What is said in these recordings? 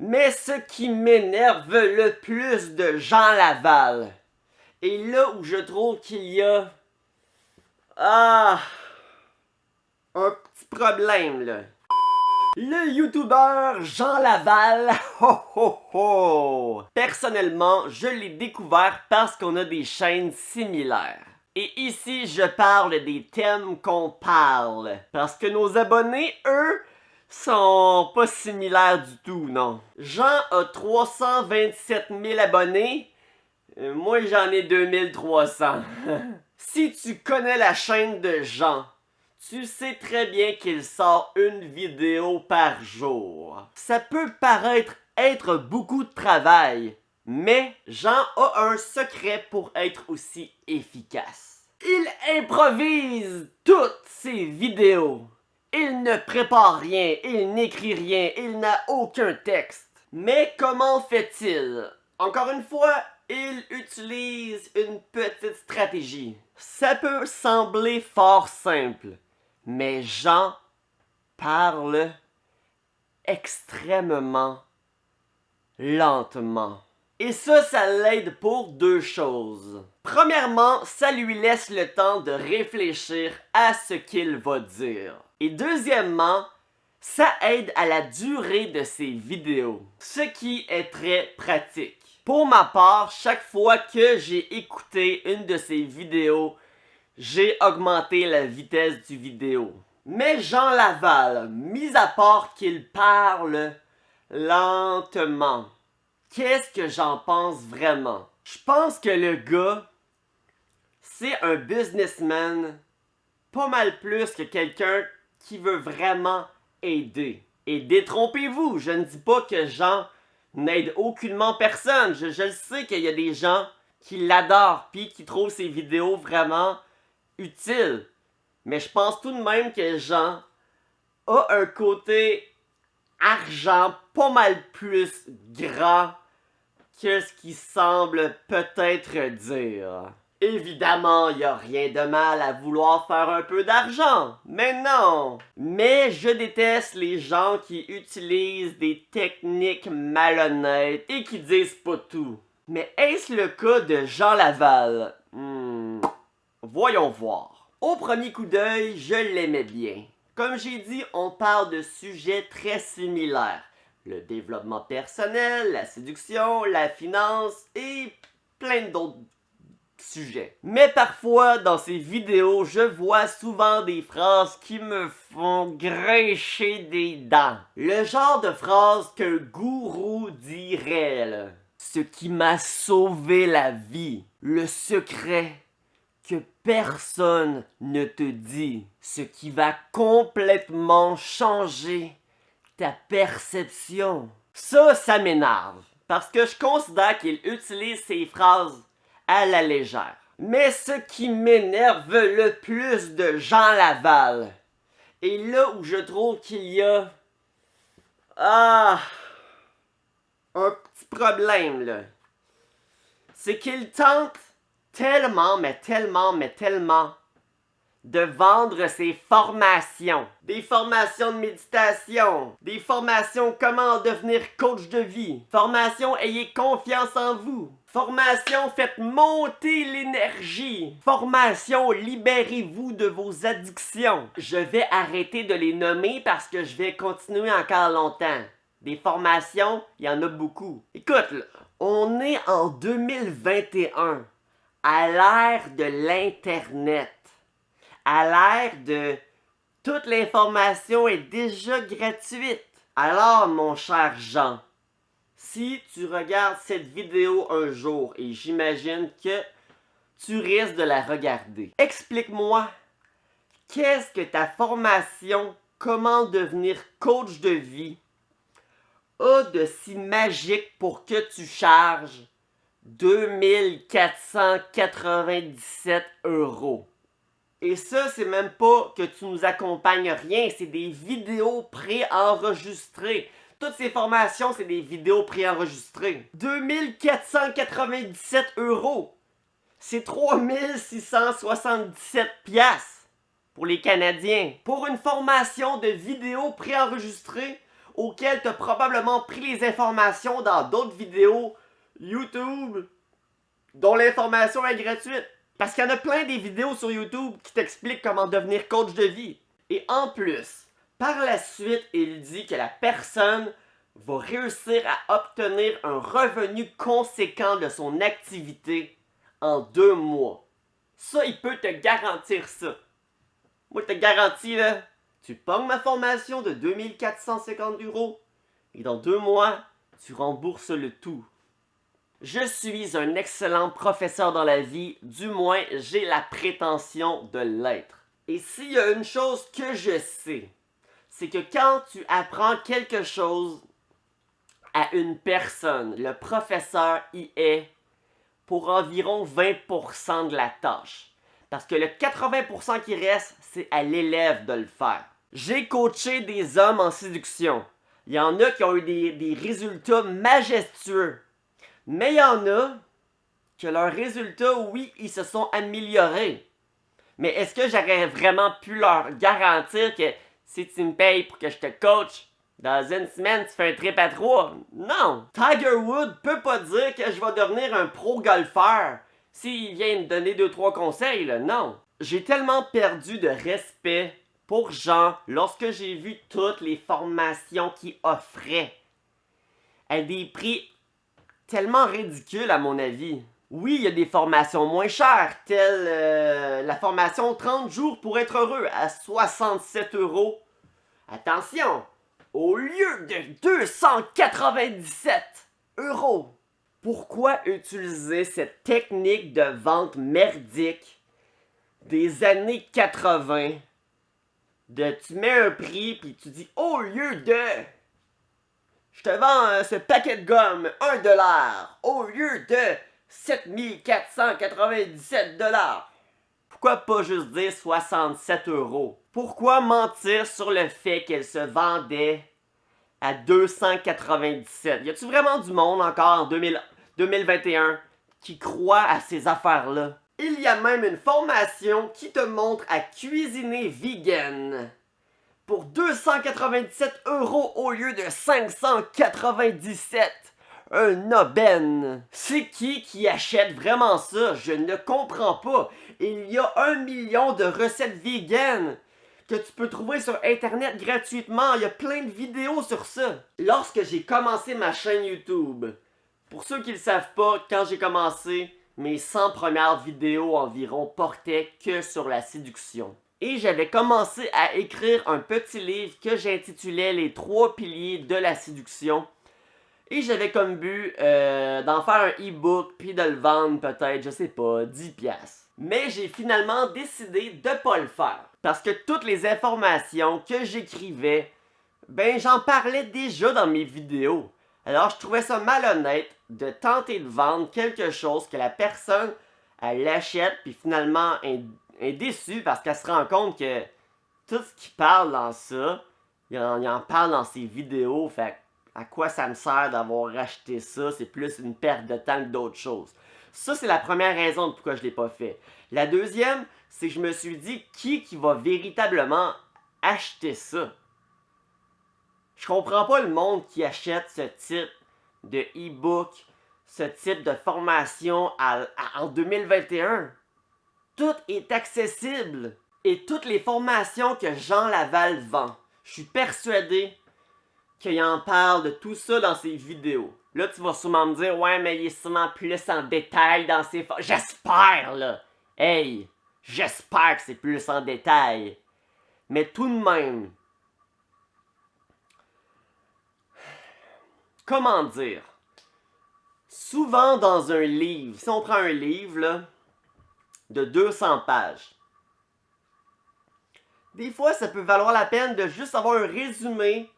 Mais ce qui m'énerve le plus de Jean Laval, et là où je trouve qu'il y a un petit problème là. Le youtubeur Jean Laval, ho ho ho! Personnellement, je l'ai découvert parce qu'on a des chaînes similaires. Et ici, je parle des thèmes qu'on parle. Parce que nos abonnés, eux, sont pas similaires du tout, non. Jean a 327 000 abonnés. Moi, j'en ai 2300. Si tu connais la chaîne de Jean, tu sais très bien qu'il sort une vidéo par jour. Ça peut paraître être beaucoup de travail, mais Jean a un secret pour être aussi efficace. Il improvise toutes ses vidéos. Il ne prépare rien, il n'écrit rien, il n'a aucun texte. Mais comment fait-il? Encore une fois, il utilise une petite stratégie. Ça peut sembler fort simple, mais Jean parle extrêmement lentement. Et ça l'aide pour deux choses. Premièrement, ça lui laisse le temps de réfléchir à ce qu'il va dire. Et deuxièmement, ça aide à la durée de ses vidéos, ce qui est très pratique. Pour ma part, chaque fois que j'ai écouté une de ses vidéos, j'ai augmenté la vitesse du vidéo. Mais Jean Laval, mis à part qu'il parle lentement, qu'est-ce que j'en pense vraiment? Je pense que le gars, c'est un businessman pas mal plus que quelqu'un qui veut vraiment aider. Et détrompez-vous, je ne dis pas que Jean n'aide aucunement personne. Je le sais qu'il y a des gens qui l'adorent puis qui trouvent ses vidéos vraiment utiles. Mais je pense tout de même que Jean a un côté argent pas mal plus grand que ce qu'il semble peut-être dire. Évidemment, il n'y a rien de mal à vouloir faire un peu d'argent, mais non! Mais je déteste les gens qui utilisent des techniques malhonnêtes et qui disent pas tout. Mais est-ce le cas de Jean Laval? Voyons voir. Au premier coup d'œil, je l'aimais bien. Comme j'ai dit, on parle de sujets très similaires. Le développement personnel, la séduction, la finance et plein d'autres sujets. Mais parfois, dans ces vidéos, je vois souvent des phrases qui me font grincher des dents. Le genre de phrase qu'un gourou dirait, là. Ce qui m'a sauvé la vie. Le secret que personne ne te dit. Ce qui va complètement changer ta perception. Ça m'énerve. Parce que je considère qu'il utilise ces phrases à la légère. Mais ce qui m'énerve le plus de Jean Laval, et là où je trouve qu'il y a un petit problème là, c'est qu'il tente tellement de vendre ses formations. Des formations de méditation, des formations comment devenir coach de vie, formation ayez confiance en vous, formation faites monter l'énergie, formation libérez-vous de vos addictions. Je vais arrêter de les nommer parce que je vais continuer encore longtemps. Des formations, il y en a beaucoup. Écoute, là, on est en 2021, à l'ère de l'Internet. À l'ère de toute l'information est déjà gratuite. Alors, mon cher Jean, si tu regardes cette vidéo un jour, et j'imagine que tu risques de la regarder, explique-moi, qu'est-ce que ta formation Comment devenir coach de vie a de si magique pour que tu charges 2497 €? Et ça, c'est même pas que tu nous accompagnes rien, c'est des vidéos préenregistrées. Toutes ces formations, c'est des vidéos préenregistrées. 2497 €. C'est 3677 piastres pour les Canadiens. Pour une formation de vidéos préenregistrées auquel tu as probablement pris les informations dans d'autres vidéos YouTube dont l'information est gratuite. Parce qu'il y en a plein des vidéos sur YouTube qui t'expliquent comment devenir coach de vie. Et en plus, par la suite, il dit que la personne va réussir à obtenir un revenu conséquent de son activité en 2 mois. Ça, il peut te garantir ça. Moi, je te garantis, là, tu pognes ma formation de 2450 € et dans 2 mois, tu rembourses le tout. Je suis un excellent professeur dans la vie, du moins j'ai la prétention de l'être. Et s'il y a une chose que je sais, c'est que quand tu apprends quelque chose à une personne, le professeur y est pour environ 20% de la tâche. Parce que le 80% qui reste, c'est à l'élève de le faire. J'ai coaché des hommes en séduction. Il y en a qui ont eu des résultats majestueux. Mais il y en a que leurs résultats, oui, ils se sont améliorés. Mais est-ce que j'aurais vraiment pu leur garantir que si tu me payes pour que je te coach, dans une semaine, tu fais un trip à 3? Non! Tiger Woods peut pas dire que je vais devenir un pro golfeur s'il vient me donner 2-3 conseils, là. Non! J'ai tellement perdu de respect pour Jean lorsque j'ai vu toutes les formations qu'il offrait à des prix tellement ridicules à mon avis. Oui, il y a des formations moins chères, telle la formation 30 jours pour être heureux à 67 €. Attention! Au lieu de 297 €. Pourquoi utiliser cette technique de vente merdique des années 80? Tu mets un prix puis tu dis au lieu de je te vends ce paquet de gomme 1 $, au lieu de 7497 $. Pourquoi pas juste dire 67 €? Pourquoi mentir sur le fait qu'elle se vendait à 297? Y a-tu vraiment du monde encore en 2021 qui croit à ces affaires-là? Il y a même une formation qui te montre à cuisiner vegan pour 297 € au lieu de 597. Un aubaine. C'est qui achète vraiment ça? Je ne comprends pas. Il y a 1 million de recettes vegan que tu peux trouver sur internet gratuitement. Il y a plein de vidéos sur ça. Lorsque j'ai commencé ma chaîne YouTube, pour ceux qui ne le savent pas, quand j'ai commencé, mes 100 premières vidéos environ portaient que sur la séduction. Et j'avais commencé à écrire un petit livre que j'intitulais Les 3 piliers de la séduction. Et j'avais comme but d'en faire un e-book puis de le vendre peut-être, je sais pas, 10$. Mais j'ai finalement décidé de pas le faire. Parce que toutes les informations que j'écrivais, ben j'en parlais déjà dans mes vidéos. Alors je trouvais ça malhonnête de tenter de vendre quelque chose que la personne, elle l'achète puis finalement est déçue parce qu'elle se rend compte que tout ce qu'il parle dans ça, il en parle dans ses vidéos, fait à quoi ça me sert d'avoir acheté ça? C'est plus une perte de temps que d'autres choses. Ça, c'est la première raison de pourquoi je ne l'ai pas fait. La deuxième, c'est que je me suis dit, qui va véritablement acheter ça? Je comprends pas le monde qui achète ce type de e-book, ce type de formation en 2021. Tout est accessible. Et toutes les formations que Jean Laval vend, je suis persuadé qu'il en parle de tout ça dans ses vidéos. Là, tu vas sûrement me dire, ouais, mais il est sûrement plus en détail dans ses... J'espère, là! Hey! J'espère que c'est plus en détail. Mais tout de même... Comment dire? Souvent dans un livre, si on prend un livre, là, de 200 pages, des fois, ça peut valoir la peine de juste avoir un résumé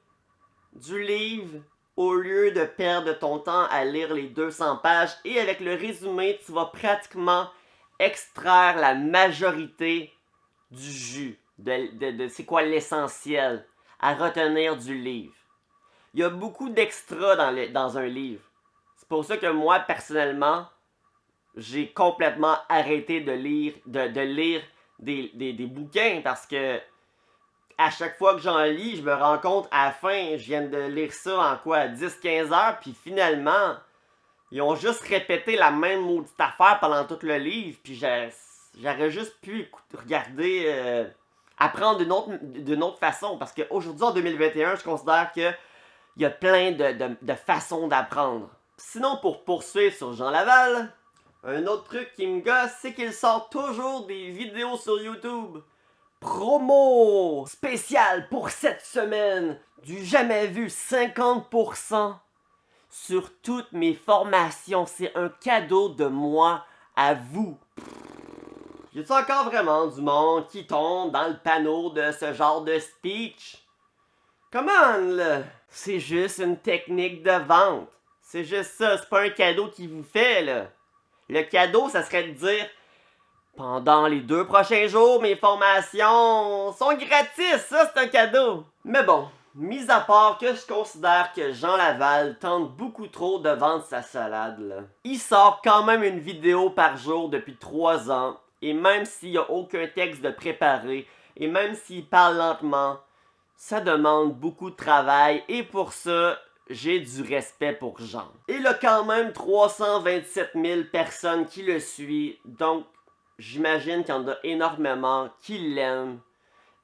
du livre au lieu de perdre ton temps à lire les 200 pages. Et avec le résumé, tu vas pratiquement extraire la majorité du jus, de c'est quoi l'essentiel à retenir du livre. Il y a beaucoup d'extras dans un livre. C'est pour ça que moi, personnellement, j'ai complètement arrêté de lire des bouquins parce que à chaque fois que j'en lis, je me rends compte à la fin, je viens de lire ça en quoi, 10-15 heures, puis finalement, ils ont juste répété la même maudite affaire pendant tout le livre, puis j'aurais juste pu regarder, apprendre d'une autre façon, parce qu'aujourd'hui, en 2021, je considère qu'il y a plein de façons d'apprendre. Sinon, pour poursuivre sur Jean Laval, un autre truc qui me gosse, c'est qu'il sort toujours des vidéos sur YouTube. Promo spéciale pour cette semaine, du jamais vu 50% sur toutes mes formations. C'est un cadeau de moi à vous. Y a-t-il encore vraiment du monde qui tombe dans le panneau de ce genre de speech? Come on, là! C'est juste une technique de vente. C'est juste ça, c'est pas un cadeau qui vous fait, là. Le cadeau, ça serait de dire pendant les 2 prochains jours, mes formations sont gratis, ça c'est un cadeau. Mais bon, mis à part que je considère que Jean Laval tente beaucoup trop de vendre sa salade, là. Il sort quand même une vidéo par jour depuis 3 ans, et même s'il n'y a aucun texte de préparé, et même s'il parle lentement, ça demande beaucoup de travail, et pour ça, j'ai du respect pour Jean. Il a quand même 327 000 personnes qui le suivent, donc j'imagine qu'il y en a énormément qui l'aiment.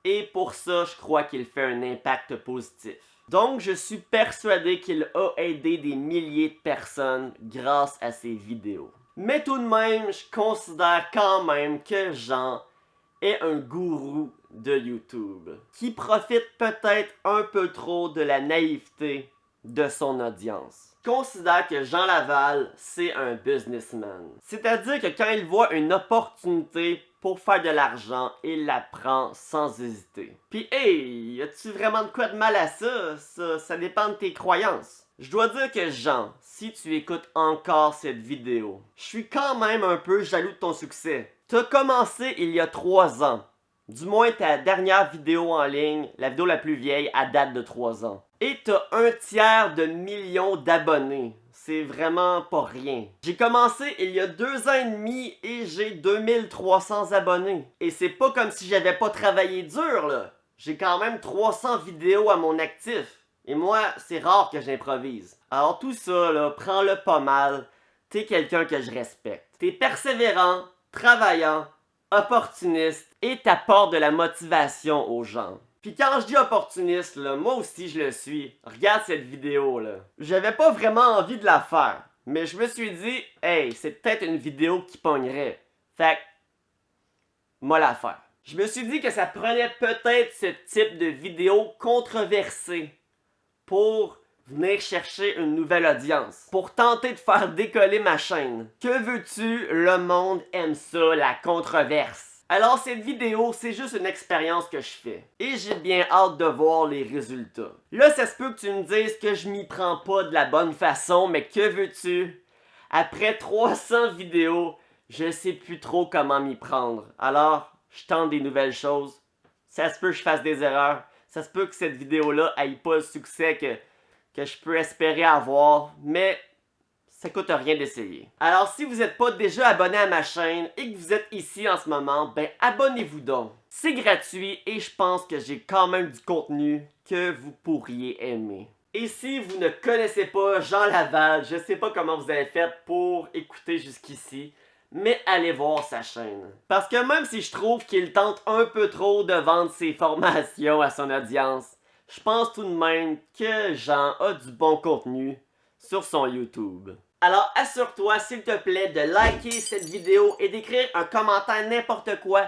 Et pour ça, je crois qu'il fait un impact positif. Donc, je suis persuadé qu'il a aidé des milliers de personnes grâce à ses vidéos. Mais tout de même, je considère quand même que Jean est un gourou de YouTube, qui profite peut-être un peu trop de la naïveté de son audience. Je considère que Jean Laval, c'est un businessman. C'est-à-dire que quand il voit une opportunité pour faire de l'argent, il la prend sans hésiter. Puis hey, y a-tu vraiment de quoi de mal à ça? Ça dépend de tes croyances. Je dois dire que Jean, si tu écoutes encore cette vidéo, je suis quand même un peu jaloux de ton succès. T'as commencé il y a 3 ans. Du moins ta dernière vidéo en ligne, la vidéo la plus vieille, à date de 3 ans. Et t'as 1/3 de million d'abonnés. C'est vraiment pas rien. J'ai commencé il y a 2 ans et demi et j'ai 2300 abonnés. Et c'est pas comme si j'avais pas travaillé dur, là. J'ai quand même 300 vidéos à mon actif. Et moi, c'est rare que j'improvise. Alors tout ça, là, prends-le pas mal. T'es quelqu'un que je respecte. T'es persévérant, travaillant, opportuniste et t'apportes de la motivation aux gens. Puis quand je dis opportuniste, là, moi aussi je le suis. Regarde cette vidéo, là. J'avais pas vraiment envie de la faire. Mais je me suis dit, hey, c'est peut-être une vidéo qui pognerait. Fait que, moi la faire. Je me suis dit que ça prenait peut-être ce type de vidéo controversée pour venir chercher une nouvelle audience, pour tenter de faire décoller ma chaîne. Que veux-tu? Le monde aime ça, la controverse. Alors cette vidéo, c'est juste une expérience que je fais. Et j'ai bien hâte de voir les résultats. Là, ça se peut que tu me dises que je m'y prends pas de la bonne façon, mais que veux-tu? Après 300 vidéos, je sais plus trop comment m'y prendre. Alors, je tente des nouvelles choses. Ça se peut que je fasse des erreurs. Ça se peut que cette vidéo-là aille pas le succès que je peux espérer avoir, mais ça coûte rien d'essayer. Alors si vous n'êtes pas déjà abonné à ma chaîne et que vous êtes ici en ce moment, ben abonnez-vous donc. C'est gratuit et je pense que j'ai quand même du contenu que vous pourriez aimer. Et si vous ne connaissez pas Jean Laval, je sais pas comment vous avez fait pour écouter jusqu'ici, mais allez voir sa chaîne. Parce que même si je trouve qu'il tente un peu trop de vendre ses formations à son audience, je pense tout de même que Jean a du bon contenu sur son YouTube. Alors assure-toi s'il te plaît de liker cette vidéo et d'écrire un commentaire n'importe quoi,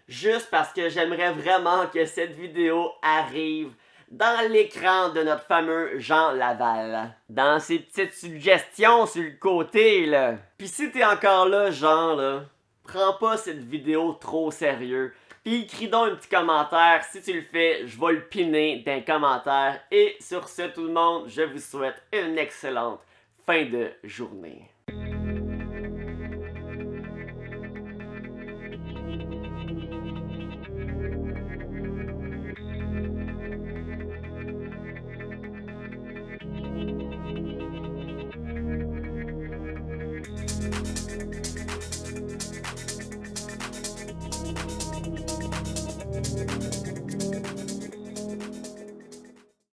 juste parce que j'aimerais vraiment que cette vidéo arrive dans l'écran de notre fameux Jean Laval. Dans ses petites suggestions sur le côté, là. Puis si t'es encore là, Jean, là, prends pas cette vidéo trop sérieux. Puis écris donc un petit commentaire. Si tu le fais, je vais le piner dans les commentaires. Et sur ce, tout le monde, je vous souhaite une excellente fin de journée.